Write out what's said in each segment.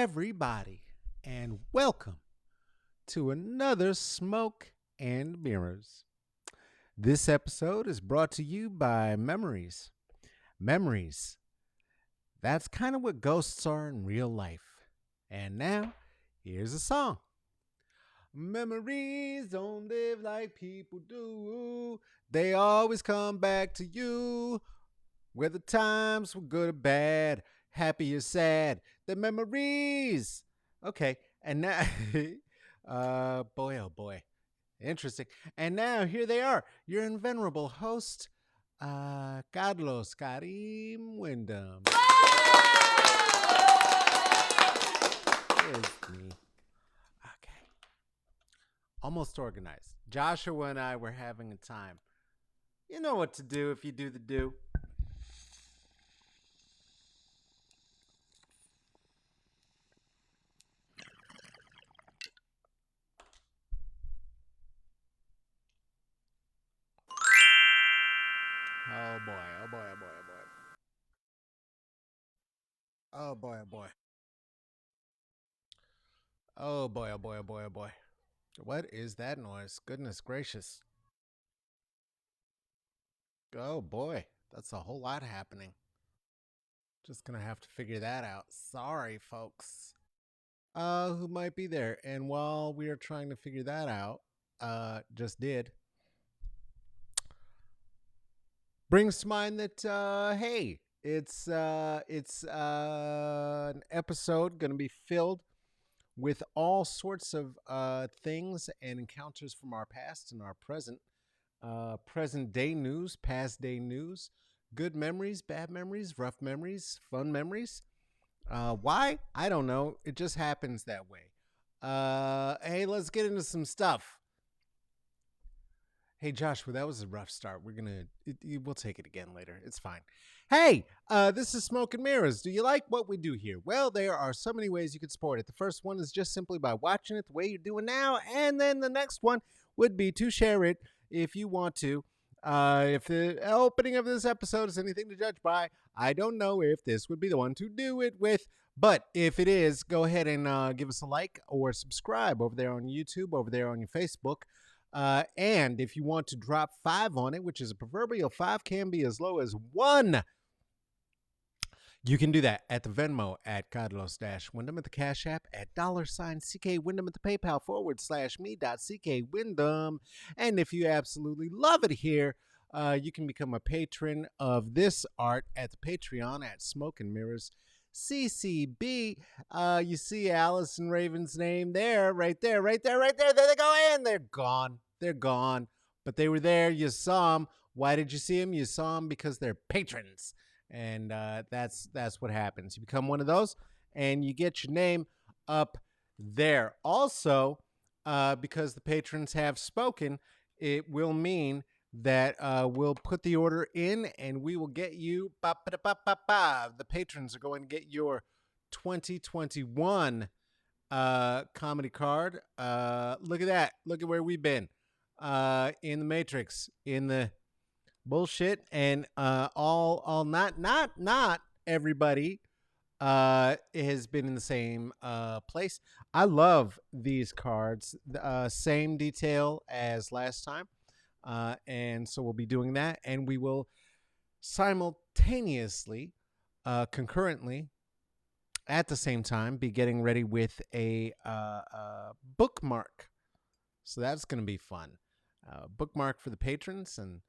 everybody, and welcome to another Smoke and Mirrors. This episode is brought to you by Memories. Memories. That's kind of what ghosts are in real life. And now, here's a song. Memories don't live like people do. They always come back to you. Whether times were good or bad, happy or sad, the memories. Okay, and now, boy, oh boy, interesting. And now here they are, your invenerable host, Carlos Karim Wyndham. Here's me. Okay, almost organized. Joshua and I were having a time. You know what to do if you do the do. Oh boy, oh boy, oh boy, oh boy. Oh boy, oh boy. Oh boy, oh boy, oh boy, oh boy. What is that noise? Goodness gracious. Oh boy, that's a whole lot happening. Just gonna have to figure that out. Sorry, folks. Who might be there? And while we are trying to figure that out, just did. Brings to mind that hey, it's an episode gonna be filled with all sorts of things and encounters from our past and our present day news, past day news, good memories, bad memories, rough memories, fun memories. Why? I don't know. It just happens that way. Hey, let's get into some stuff. Hey, Joshua, that was a rough start. We'll take it again later. It's fine. Hey, this is Smoke and Mirrors. Do you like what we do here? Well, there are so many ways you can support it. The first one is just simply by watching it the way you're doing now. And then the next one would be to share it if you want to. If the opening of this episode is anything to judge by, I don't know if this would be the one to do it with. But if it is, go ahead and give us a like or subscribe over there on YouTube, over there on your Facebook. And if you want to drop 5 on it, which is a proverbial 5, can be as low as 1. You can do that at the Venmo at Carlos-Wyndham, at the Cash App at $CK Wyndham, at the PayPal /me.CK Wyndham. And if you absolutely love it here, you can become a patron of this art at the Patreon at Smoke and Mirrors CCB. You see Alice and Raven's name there, right there, right there, right there. There they go, and they're gone. They're gone. But they were there. You saw them. Why did you see them? You saw them because they're patrons. And that's what happens. You become one of those, and you get your name up there. Also, because the patrons have spoken, it will mean that we'll put the order in, and we will get you. The patrons are going to get your 2021 comedy card. Look at that. Look at where we've been. In the Matrix, in the bullshit, and all not everybody has been in the same place. I love these cards. Same detail as last time. And so we'll be doing that, and we will simultaneously, concurrently, at the same time, be getting ready with a bookmark. So that's going to be fun. Bookmark for the patrons and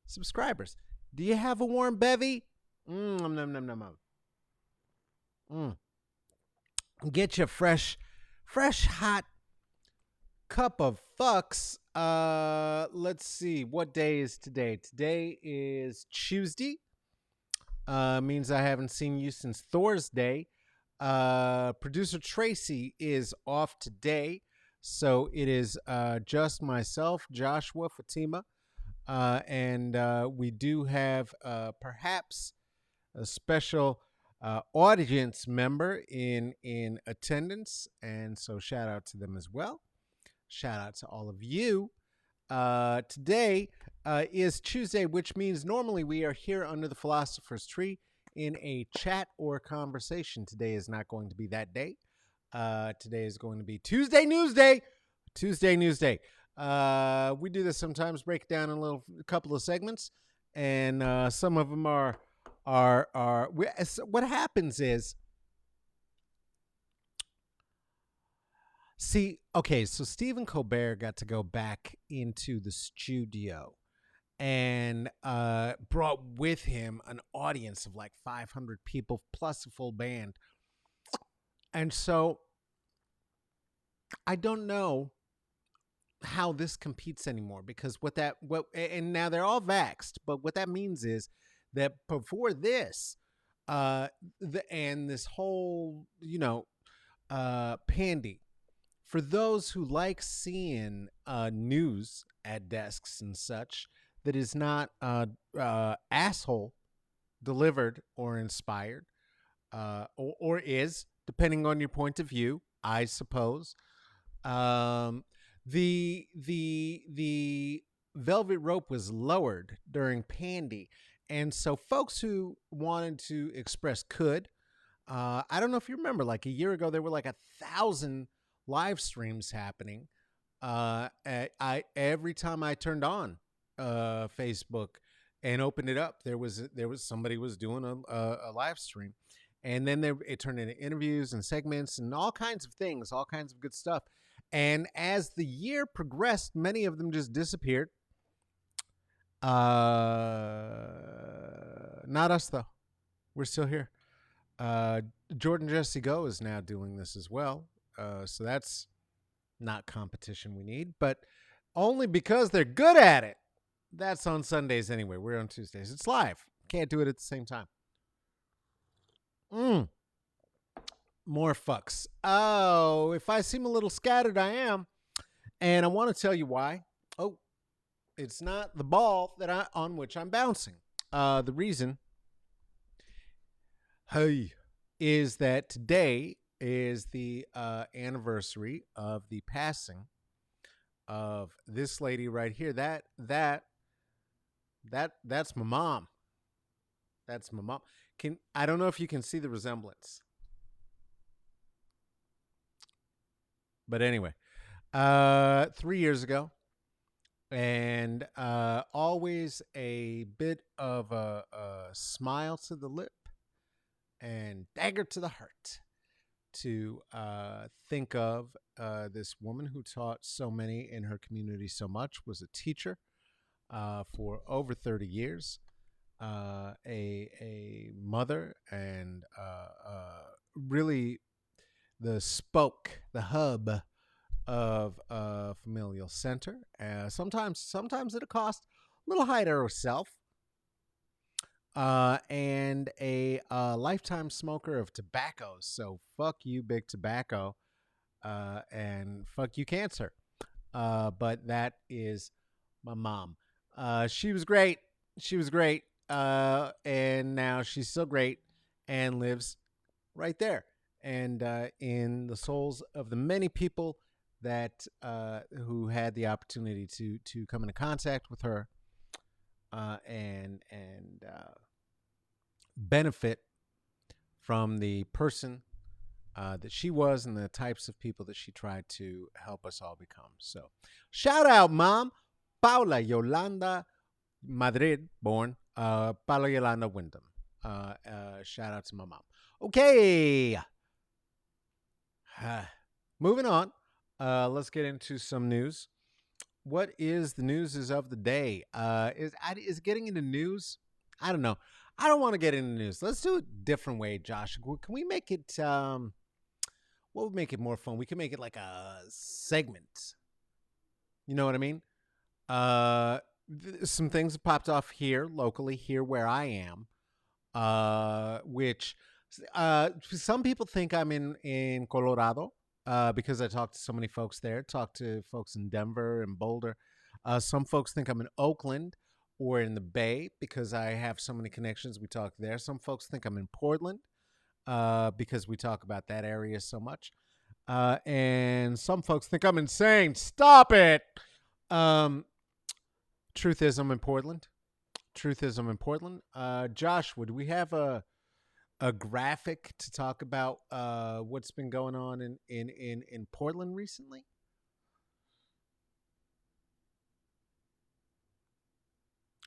subscribers. Do you have a warm bevy? Get you fresh, hot cup of fucks. Let's see. What day is today? Today is Tuesday. Means I haven't seen you since Thursday. Producer Tracy is off today. So it is just myself, Joshua, Fatima. And we do have perhaps a special audience member in attendance. And so shout out to them as well. Shout out to all of you. Today is Tuesday, which means normally we are here under the philosopher's tree in a chat or conversation. Today is not going to be that day. Today is going to be Tuesday News Day. Tuesday News Day. We do this sometimes, break it down in a couple of segments, and some of them what happens is, see, okay, so Stephen Colbert got to go back into the studio and brought with him an audience of like 500 people plus a full band. And so I don't know how this competes anymore, because and now they're all vaxxed, but what that means is that before this, this whole, pandy, for those who like seeing news at desks and such that is not asshole delivered or inspired, or is, depending on your point of view, I suppose. The velvet rope was lowered during Pandy, and so folks who wanted to express could. I don't know if you remember, like a year ago, there were like 1,000 live streams happening. Every time I turned on Facebook and opened it up, there was somebody was doing a live stream, and then it turned into interviews and segments and all kinds of things, all kinds of good stuff. And as the year progressed, many of them just disappeared. Not us though; we're still here. Jordan Jesse Go is now doing this as well, so that's not competition we need, but only because they're good at it. That's on Sundays anyway. We're on Tuesdays. It's live. Can't do it at the same time. More fucks. Oh, if I seem a little scattered, I am. And I want to tell you why. Oh, it's not the ball on which I'm bouncing. The reason, is that today is the anniversary of the passing of this lady right here. That's my mom. That's my mom. I don't know if you can see the resemblance. But anyway, 3 years ago, and always a bit of a smile to the lip and dagger to the heart to think of this woman who taught so many in her community so much, was a teacher for over 30 years, a mother, and really the hub of a familial center. Sometimes at a cost, a little high to herself. And a lifetime smoker of tobaccos. So fuck you, big tobacco, and fuck you, cancer. But that is my mom. She was great. She was great. And now she's still great and lives right there. And in the souls of the many people that who had the opportunity to come into contact with her and benefit from the person that she was and the types of people that she tried to help us all become. So, shout out, Mom. Paula Yolanda Madrid, born Paula Yolanda Wyndham. Shout out to my mom. Okay. Moving on. Let's get into some news. What is the news of the day? Is getting into news? I don't know. I don't want to get into news. Let's do it a different way, Josh. Can we make it? What would make it more fun? We can make it like a segment. You know what I mean? Some things have popped off here locally, here where I am, which some people think I'm in Colorado. Because I talked to so many folks there, talked to folks in Denver and Boulder. Some folks think I'm in Oakland or in the Bay because I have so many connections. We talk there. Some folks think I'm in Portland because we talk about that area so much. And some folks think I'm insane. Stop it. Truth is, I'm in Portland. Josh, would we have a a graphic to talk about what's been going on in Portland recently?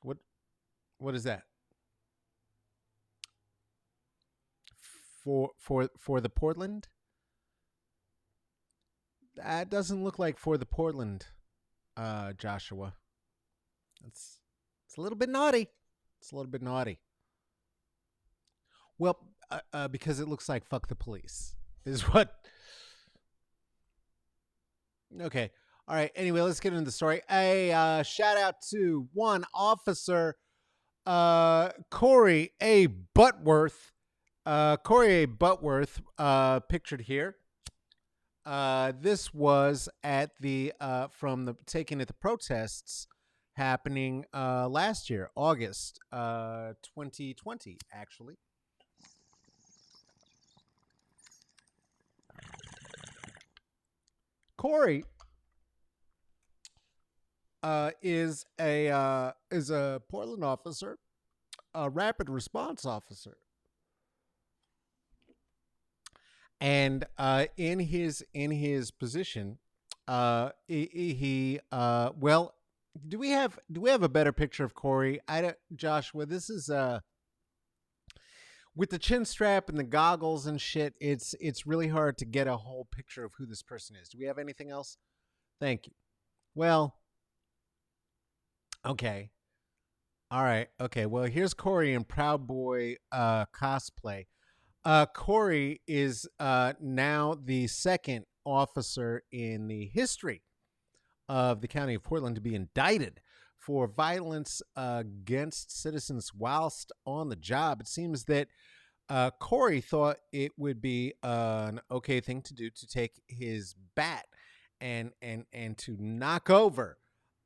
What what is that for the Portland? That doesn't look like for the Portland, Joshua. It's it's a little bit naughty. It's a little bit naughty. Well, because it looks like fuck the police is what. Okay. All right. Anyway, let's get into the story. A shout out to one officer, Corey A. Butworth. Corey A. Butworth, pictured here. This was at the from the taken at the protests happening last year, August 2020, actually. Corey is a Portland officer, a rapid response officer, and in his position, he well, do we have a better picture of Corey? I don't, Joshua. This is with the chin strap and the goggles and shit. It's really hard to get a whole picture of who this person is. Do we have anything else? Thank you. Well, okay. All right. Okay. Well, here's Corey in Proud Boy cosplay. Corey is now the second officer in the history of the county of Portland to be indicted for violence against citizens whilst on the job. It seems that Corey thought it would be an okay thing to do to take his bat and to knock over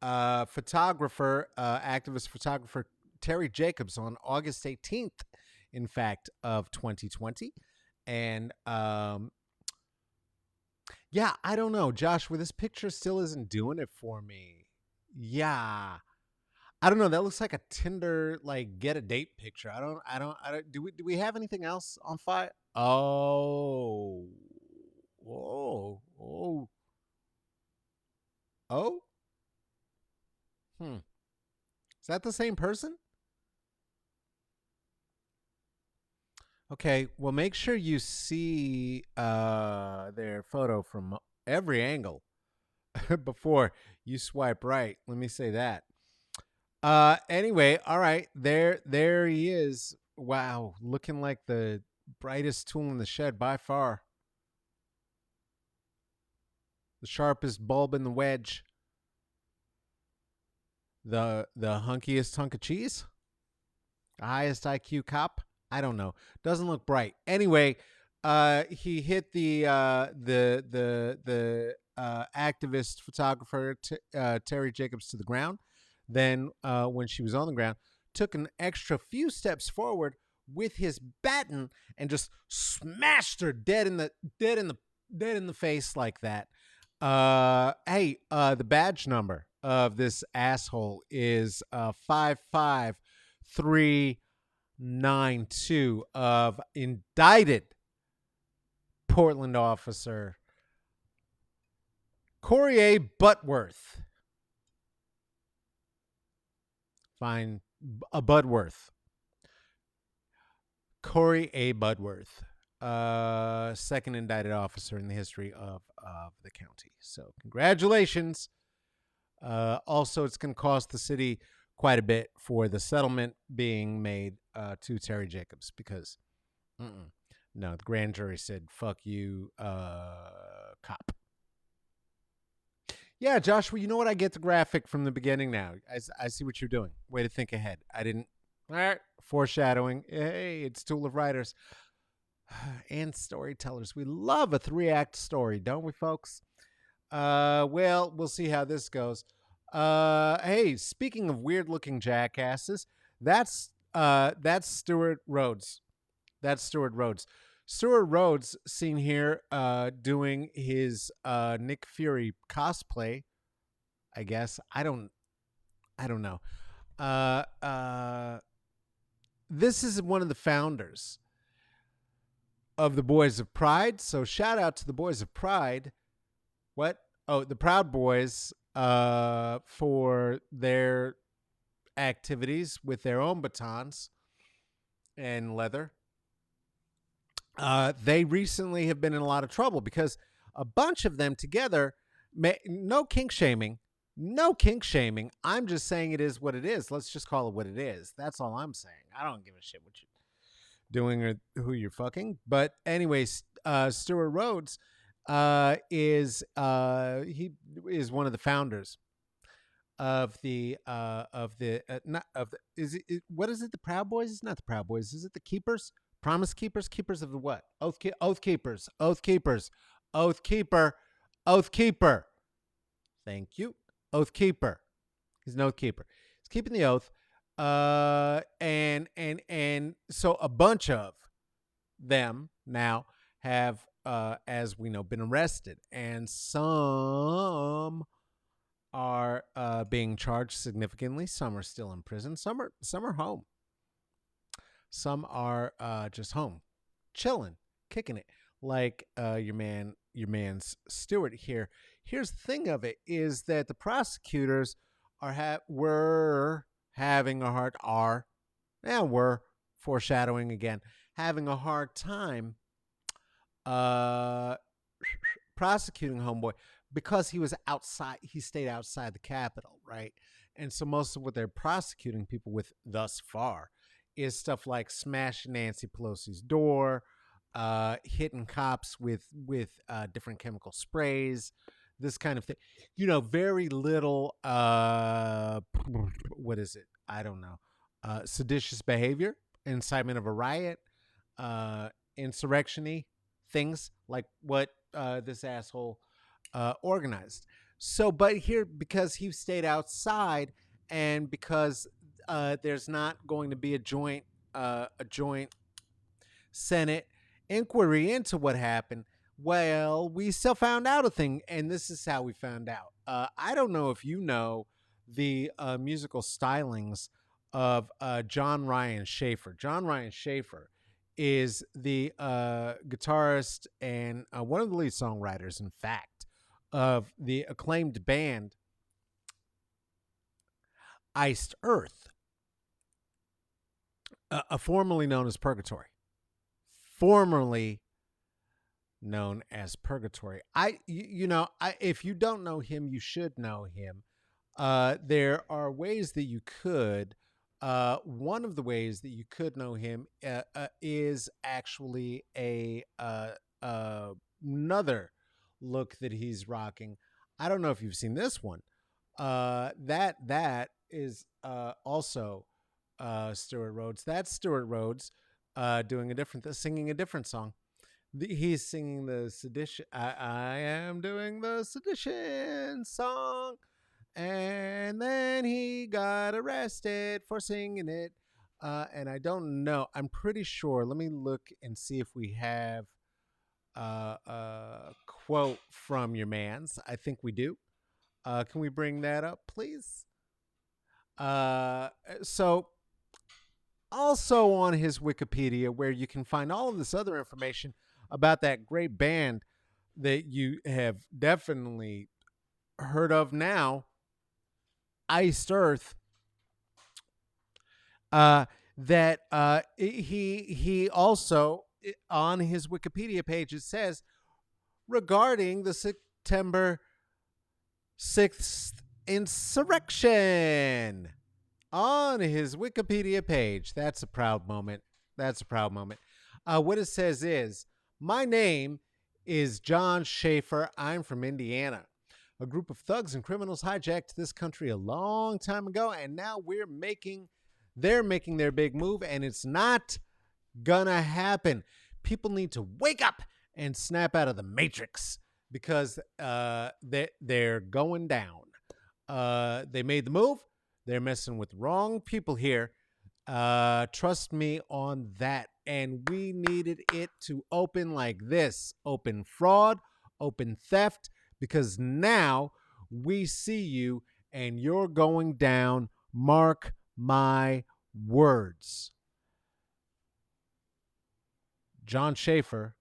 activist photographer Terry Jacobs on August 18th, in fact, of 2020. And yeah, I don't know, Joshua, this picture still isn't doing it for me. Yeah. I don't know. That looks like a Tinder like get a date picture. I don't do we have anything else on file? Oh. Whoa. Oh. Oh. Hmm. Is that the same person? Okay, well, make sure you see their photo from every angle before you swipe right. Let me say that. Anyway, all right, there he is. Wow, looking like the brightest tool in the shed by far. The sharpest bulb in the wedge. The hunkiest hunk of cheese. The highest IQ cop. I don't know. Doesn't look bright. Anyway, he hit the activist photographer Terry Jacobs to the ground. Then, when she was on the ground, took an extra few steps forward with his baton and just smashed her dead in the face like that. The badge number of this asshole is 55392 of indicted Portland officer Corey A. Butworth. Fine, a Budworth. Corey A. Budworth, second indicted officer in the history of the county. So congratulations. Also, it's going to cost the city quite a bit for the settlement being made to Terry Jacobs because, no, the grand jury said, fuck you, cop. Yeah, Joshua, you know what? I get the graphic from the beginning now. I see what you're doing. Way to think ahead. I didn't. All right. Foreshadowing. Hey, it's Tool of Writers and storytellers. We love a 3-act story, don't we, folks? Well, we'll see how this goes. Hey, speaking of weird-looking jackasses, that's Stuart Rhodes. That's Stuart Rhodes. Stuart Rhodes seen here doing his Nick Fury cosplay. I guess I don't know. This is one of the founders of the Boys of Pride. So shout out to the Boys of Pride. What? Oh, the Proud Boys for their activities with their own batons and leather. They recently have been in a lot of trouble because a bunch of them together, no kink shaming, no kink shaming. I'm just saying it is what it is. Let's just call it what it is. That's all I'm saying. I don't give a shit what you're doing or who you're fucking. But anyways, Stuart Rhodes he is one of the founders of the not of the what is it, the Proud Boys? It's not the Proud Boys, is it the Keepers, Promise Keepers, Keepers of the what, Oath Keepers, Oath Keepers, Oath Keeper, Oath Keeper, thank you, Oath Keeper. He's an oath keeper, he's keeping the oath. And so a bunch of them now have as we know been arrested, and some are being charged significantly. Some are still in prison. Some are home. Some are just home, chilling, kicking it, like your man's Stewart here. Here's the thing of it is that the prosecutors were having a hard we're foreshadowing again, having a hard time prosecuting homeboy because he was outside. He stayed outside the Capitol, right? And so most of what they're prosecuting people with thus far is stuff like smashing Nancy Pelosi's door, hitting cops with different chemical sprays, this kind of thing. Very little. What is it? I don't know. Seditious behavior, incitement of a riot, insurrection-y things like what this asshole organized. So, but here, because he stayed outside, and because there's not going to be a joint Senate inquiry into what happened, well, we still found out a thing, and this is how we found out. I don't know if you know the musical stylings of John Ryan Schaefer. John Ryan Schaefer is the guitarist and one of the lead songwriters, in fact, of the acclaimed band Iced Earth, formerly known as Purgatory. Formerly known as Purgatory. If you don't know him, you should know him. There are ways that you could. One of the ways that you could know him is actually another look that he's rocking. I don't know if you've seen this one. That is also Stuart Rhodes. That's Stuart Rhodes singing a different song. He's singing the sedition. I am doing the sedition song. And then he got arrested for singing it. And I don't know. I'm pretty sure. Let me look and see if we have a quote from your man's. I think we do. Can we bring that up, please? So also on his Wikipedia, where you can find all of this other information about that great band that you have definitely heard of now, Iced Earth, that he also, on his Wikipedia page, it says, regarding the September 6th insurrection, on his Wikipedia page. That's a proud moment. That's a proud moment. What it says is, my name is John Schaefer. I'm from Indiana. A group of thugs and criminals hijacked this country a long time ago, and now they're making their big move, and it's not gonna happen. People need to wake up and snap out of the matrix, because they're going down. They made the move. They're messing with wrong people here. Trust me on that. And we needed it to open like this. Open fraud, open theft, because now we see you and you're going down. Mark my words. John Schaefer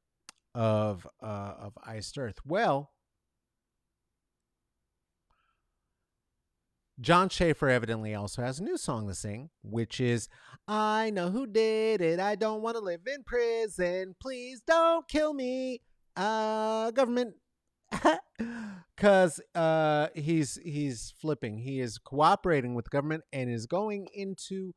of Iced Earth. Well, John Schaefer evidently also has a new song to sing, which is I know who did it. I don't want to live in prison. Please don't kill me. Government. Because he's flipping. He is cooperating with the government and is going into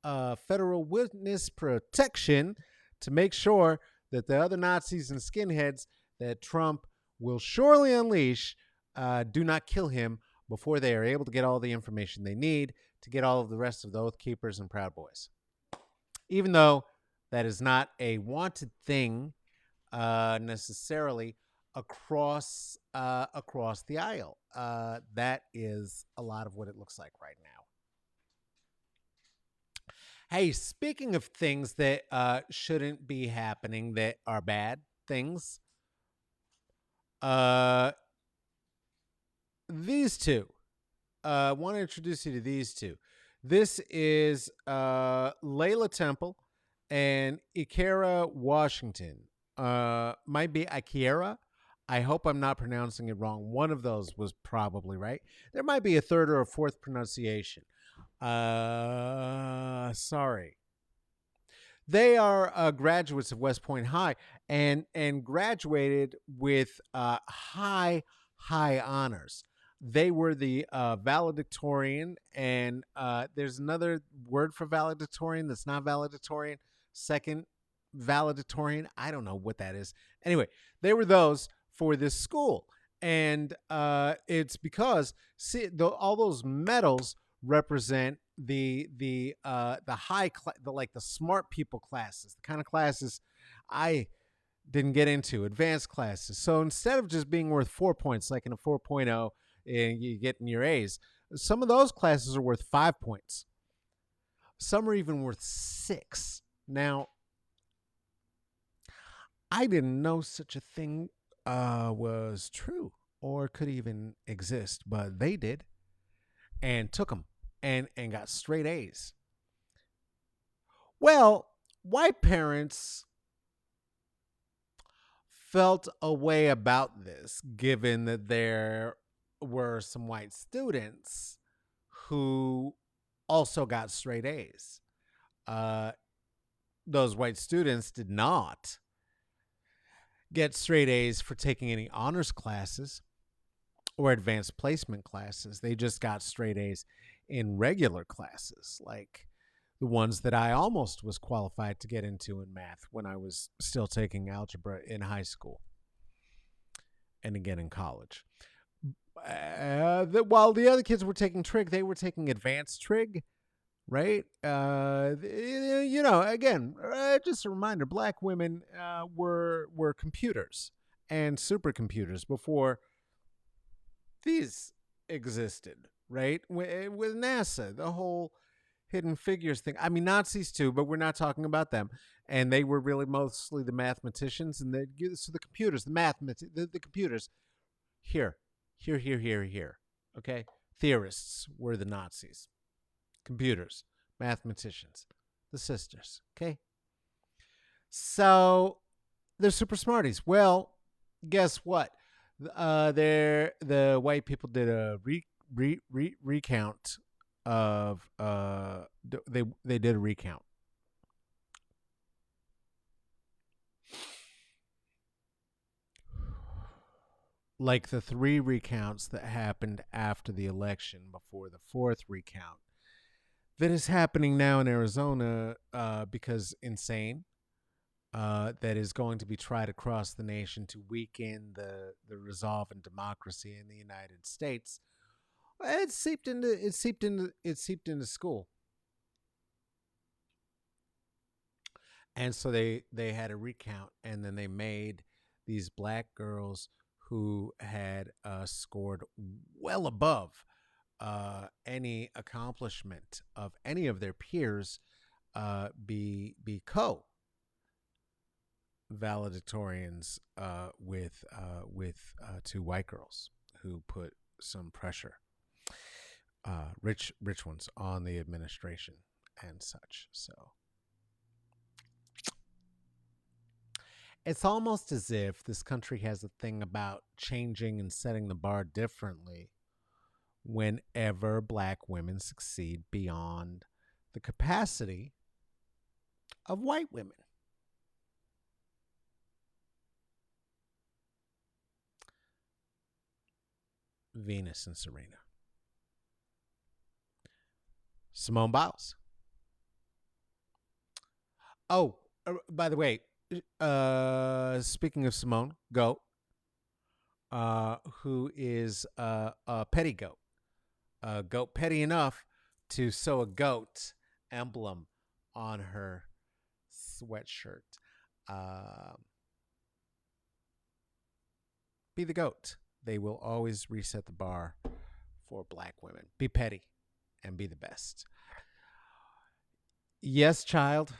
federal witness protection to make sure that the other Nazis and skinheads that Trump will surely unleash do not kill him before they are able to get all the information they need to get all of the rest of the Oath Keepers and Proud Boys. Even though that is not a wanted thing necessarily across the aisle. That is a lot of what it looks like right now. Hey, speaking of things that shouldn't be happening, that are bad things, these two. I want to introduce you to these two. This is Layla Temple and Ikera Washington. Might be Ikera. I hope I'm not pronouncing it wrong. One of those was probably right. There might be a third or a fourth pronunciation. Sorry. They are graduates of West Point High and graduated with high honors. They were the valedictorian, and there's another word for valedictorian that's not valedictorian. Second valedictorian. I don't know what that is. Anyway, they were those for this school, and it's because all those medals represent the high the smart people classes, the kind of classes I didn't get into, advanced classes. So instead of just being worth 4 points like in a 4.0 and you getting your A's, some of those classes are worth 5 points. Some are even worth 6. Now, I didn't know such a thing was true or could even exist, but they did and took them and got straight A's. Well, white parents felt a way about this, given that there were some white students who also got straight A's. Those white students did not get straight A's for taking any honors classes or advanced placement classes. They just got straight A's in regular classes, like the ones that I almost was qualified to get into in math when I was still taking algebra in high school and again in college. While the other kids were taking trig, they were taking advanced trig, right? Again, just a reminder: Black women were computers and supercomputers before these existed, right? With NASA, the whole Hidden Figures thing. I mean, Nazis too, but we're not talking about them. And they were really mostly the mathematicians, and so the computers, the computers. Here. Okay, theorists were the Nazis. Computers, mathematicians, the sisters. Okay, so they're super smarties. Well, guess what? The white people did a recount of they did a recount. Like the 3 recounts that happened after the election before the 4th recount that is happening now in Arizona because insane that is going to be tried across the nation to weaken the resolve and democracy in the United States. It seeped into school. And so they had a recount, and then they made these black girls who had scored well above any accomplishment of any of their peers be valedictorians with 2 white girls who put some pressure, rich ones, on the administration and such. So It's almost as if this country has a thing about changing and setting the bar differently whenever black women succeed beyond the capacity of white women. Venus and Serena. Simone Biles. Oh, by the way, speaking of Simone, goat, who is a petty goat, goat petty enough to sew a goat emblem on her sweatshirt. Uh, be the goat. They will always reset the bar for black women. Be petty and be the best. Yes, child.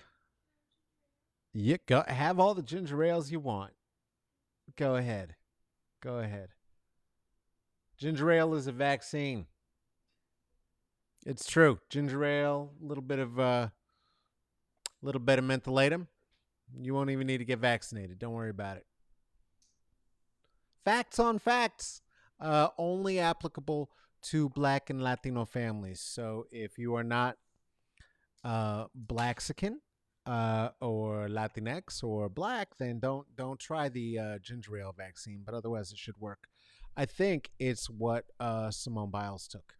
You go have all the ginger ales you want. Go ahead. Go ahead. Ginger ale is a vaccine. It's true. Ginger ale, a little bit of mentholatum. You won't even need to get vaccinated. Don't worry about it. Facts on facts. Only applicable to black and Latino families. So if you are not Blaxican or Latinx or black, then don't try the ginger ale vaccine. But otherwise, it should work. I think it's what Simone Biles took.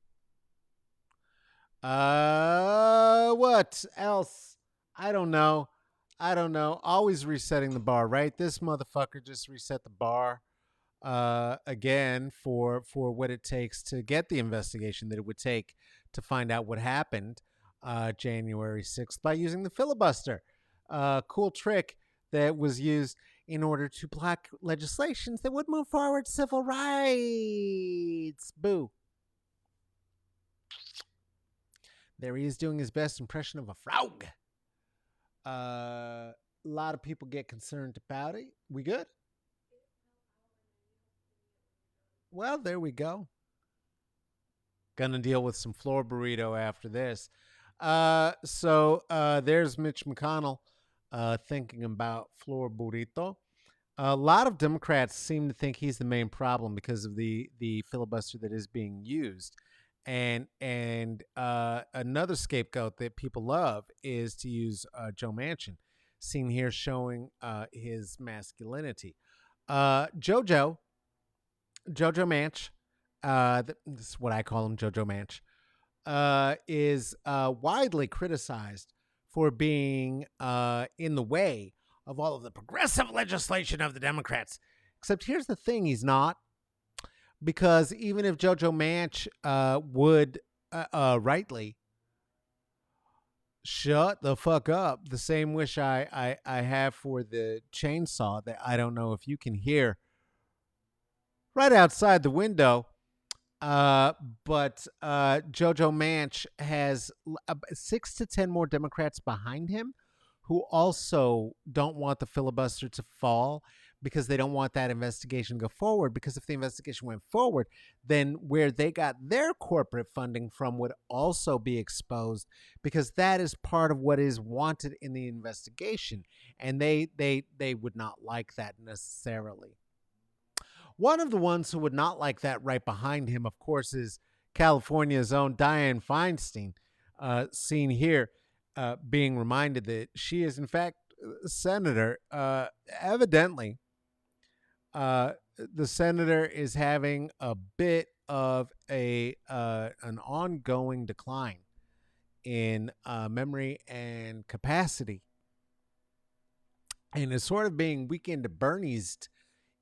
What else? I don't know. I don't know. Always resetting the bar, right? This motherfucker just reset the bar again for what it takes to get the investigation that it would take to find out what happened January 6th by using the filibuster. Cool trick that was used in order to block legislations that would move forward civil rights. Boo. There he is doing his best impression of a frog. A lot of people get concerned about it. We good? Well, there we go. Gonna deal with some floor burrito after this. So there's Mitch McConnell thinking about floor burrito. A lot of Democrats seem to think he's the main problem because of the filibuster that is being used. And another scapegoat that people love is to use Joe Manchin, seen here showing his masculinity. Jojo Manch, this is what I call him, Jojo Manch, is widely criticized for being in the way of all of the progressive legislation of the Democrats. Except here's the thing, he's not. Because even if Jojo Manch would rightly shut the fuck up, the same wish I have for the chainsaw that I don't know if you can hear right outside the window. But Jojo Manch has 6 to 10 more Democrats behind him who also don't want the filibuster to fall because they don't want that investigation to go forward. Because if the investigation went forward, then where they got their corporate funding from would also be exposed, because that is part of what is wanted in the investigation. And they would not like that necessarily. One of the ones who would not like that right behind him, of course, is California's own Dianne Feinstein, seen here being reminded that she is, in fact, a senator. Evidently, the senator is having a bit of an ongoing decline in memory and capacity, and is sort of being weekend Bernie'd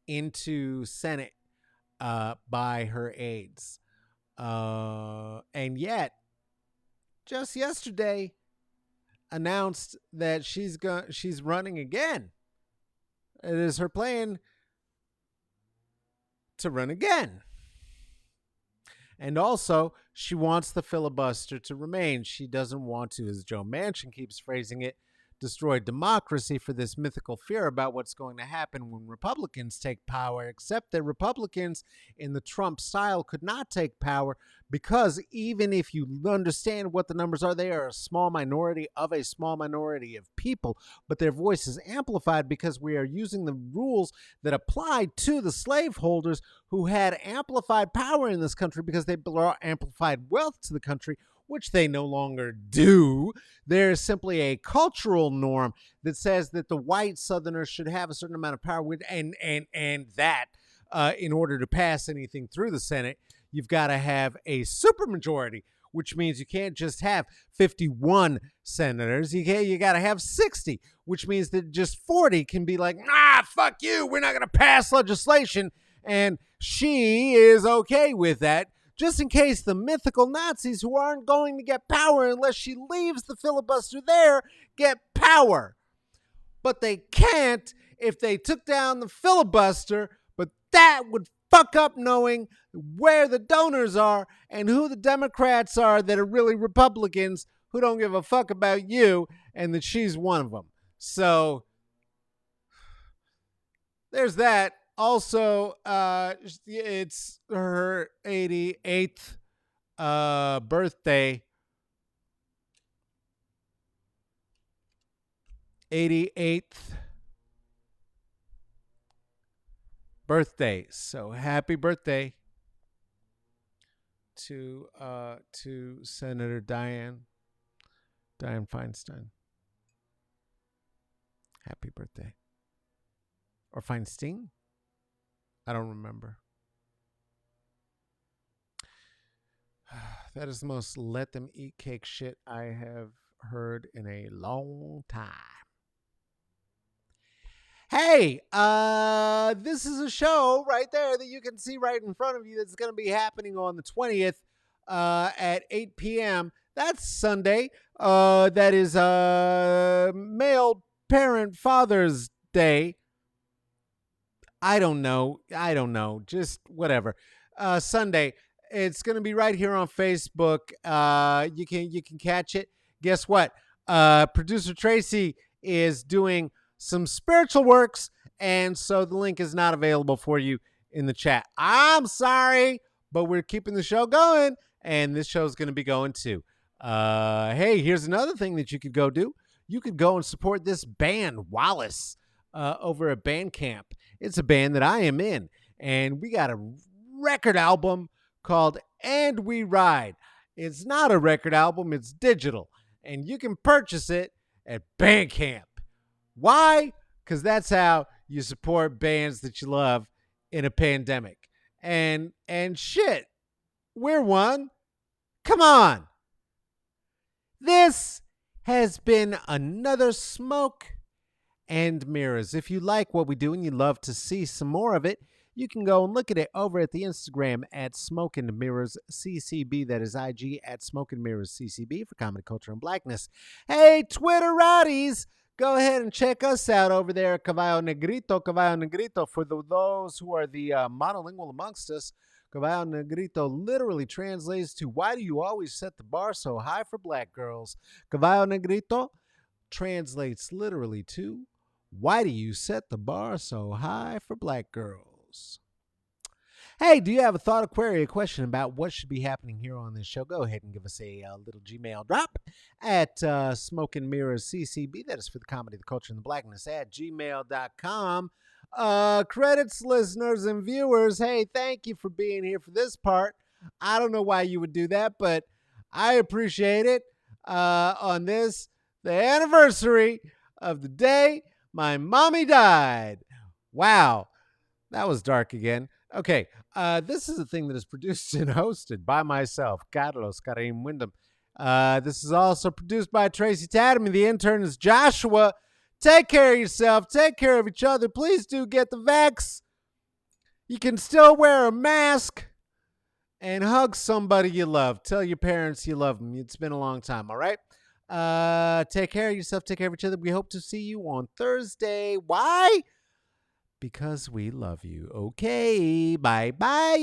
into Senate by her aides. And yet, just yesterday, announced that she's running again. It is her plan to run again. And also, she wants the filibuster to remain. She doesn't want to, as Joe Manchin keeps phrasing it, destroy democracy for this mythical fear about what's going to happen when Republicans take power, except that Republicans in the Trump style could not take power because even if you understand what the numbers are, they are a small minority of a small minority of people, but their voice is amplified because we are using the rules that applied to the slaveholders who had amplified power in this country because they brought amplified wealth to the country, which they no longer do. There is simply a cultural norm that says that the white Southerners should have a certain amount of power, and that in order to pass anything through the Senate, you've got to have a supermajority, which means you can't just have 51 senators. You got to have 60, which means that just 40 can be like, fuck you, we're not going to pass legislation. And she is okay with that, just in case the mythical Nazis who aren't going to get power unless she leaves the filibuster there get power. But they can't if they took down the filibuster, but that would fuck up knowing where the donors are and who the Democrats are that are really Republicans who don't give a fuck about you, and that she's one of them. So there's that. Also, it's her 88th birthday. 88th birthday. So happy birthday to Senator Dianne Feinstein. Happy birthday. Or Feinstein? I don't remember. That is the most let them eat cake shit I have heard in a long time. Hey, this is a show right there that you can see right in front of you that's going to be happening on the 20th at 8 p.m. That's Sunday. That is Male Parent Father's Day. I don't know. Just whatever. Sunday. It's going to be right here on Facebook. You can catch it. Guess what? Producer Tracy is doing some spiritual works, and so the link is not available for you in the chat. I'm sorry, but we're keeping the show going, and this show is going to be going too. Hey, here's another thing that you could go do. You could go and support this band, Wallace, over at Bandcamp. It's a band that I am in, and we got a record album called And We Ride. It's not a record album, it's digital, and you can purchase it at Bandcamp. Why? Because that's how you support bands that you love in a pandemic. And shit, we're one. Come on. This has been another Smoke and Mirrors. If you like what we do and you love to see some more of it, you can go and look at it over at the Instagram at Smoke and Mirrors CCB. That is IG at Smoke and Mirrors CCB for comedy, culture, and blackness. Hey, Twitterati's, go ahead and check us out over there at Caballo Negrito. Caballo Negrito, for those who are the monolingual amongst us, Caballo Negrito literally translates to, why do you always set the bar so high for black girls? Caballo Negrito translates literally to, why do you set the bar so high for black girls? Hey, do you have a thought, a query, a question about what should be happening here on this show? Go ahead and give us a little Gmail drop at Smoke and Mirrors CCB. That is for the comedy, the culture, and the blackness at gmail.com. Credits, listeners, and viewers. Hey, thank you for being here for this part. I don't know why you would do that, but I appreciate it. On this, the anniversary of the day my mommy died. Wow. That was dark again. Okay, this is a thing that is produced and hosted by myself, Carlos Karim Wyndham. This is also produced by Tracy Tatum. The intern is Joshua. Take care of yourself. Take care of each other. Please do get the vax. You can still wear a mask and hug somebody you love. Tell your parents you love them. It's been a long time, all right? Take care of yourself. Take care of each other. We hope to see you on Thursday. Why? Because we love you. Okay, bye-bye.